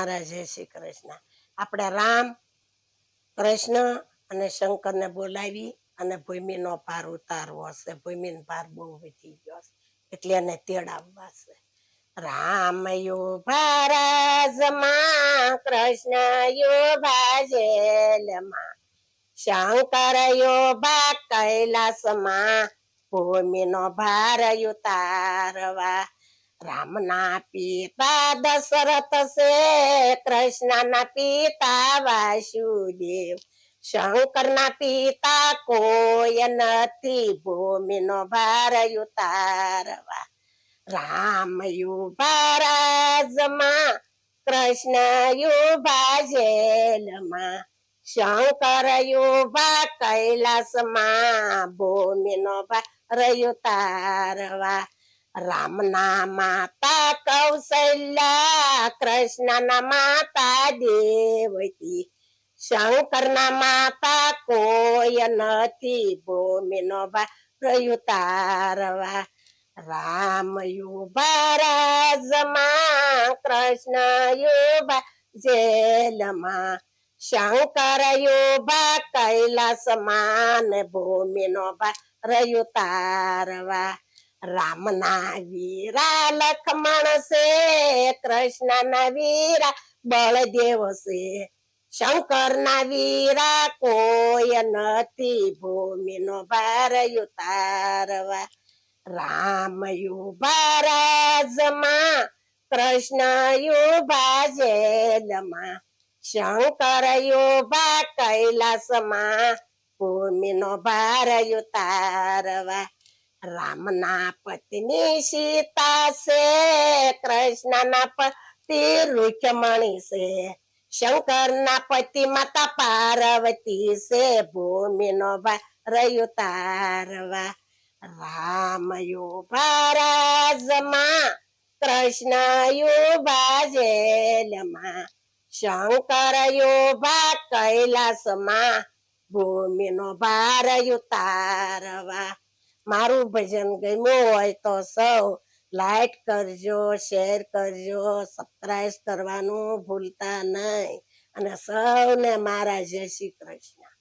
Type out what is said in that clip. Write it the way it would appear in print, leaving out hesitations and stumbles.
મારા જય શ્રી કૃષ્ણ। આપણે રામ કૃષ્ણ અને શંકરને બોલાવી અને ભૂમિનો ભાર ઉતારવો છે। ભૂમિનો ભાર બહુ વધી ગયો છે એટલે એને તેડાવવા છે। રામ યુભા રાજમાં કૃષ્ણ યુભા જેલમાં શંકર યુભા કૈલાસમાં ભૂમિનો ભાર ઉતારવા। રામના પિતા દશરથ છે, કૃષ્ણના પિતા વાસુદેવ, શંકરના પિતા કોઈ નથી, ભૂમિનો ભાર ઉતારવા। રામ યુભા રાજમાં કૃષ્ણ યુભા જેલમાં શંકર યુભા કૈલાસમાં ભૂમિનો ભાર ઉતારવા। રામના માતા કૌશલ્યા, કૃષ્ણના માતા દેવકી, શંકરના માતા કોઈ નથી, ભૂમિનો ભાર ઉતારવા। રામ યુભા રાજમાં કૃષ્ણ યુભા જેલમાં શંકર યુભા કૈલાસમાં ભૂમિનો ભાર ઉતારવા। રામના વીરા લક્ષ્મણ છે, કૃષ્ણના વીરા બળદેવ છે, શંકરના વીરા કોઈ નથી, ભૂમિનો ભાર ઉતારવા। રામ યુભા રાજમાં કૃષ્ણ યુભા જેલમાં શંકર યુભા કૈલાસમાં ભૂમિનો ભાર ઉતારવા। રામના પત્ની સીતા છે, કૃષ્ણના પતિ રૂક્મણી છે, શંકરના પતિ માતા પાર્વતી છે, ભૂમિનો ભાર ઉતારવા। રામ યુભા રાજમાં કૃષ્ણ યુભા જેલમાં શંકર યુભા કૈલાસમાં ભૂમિનો ભાર ઉતારવા। મારું ભજન ગમ્યું હોય તો સૌ લાઈક કરજો, શેર કરજો, સબસ્ક્રાઇબ કરવાનું ભૂલતા નહીં અને સૌને મારા જય શ્રી કૃષ્ણ।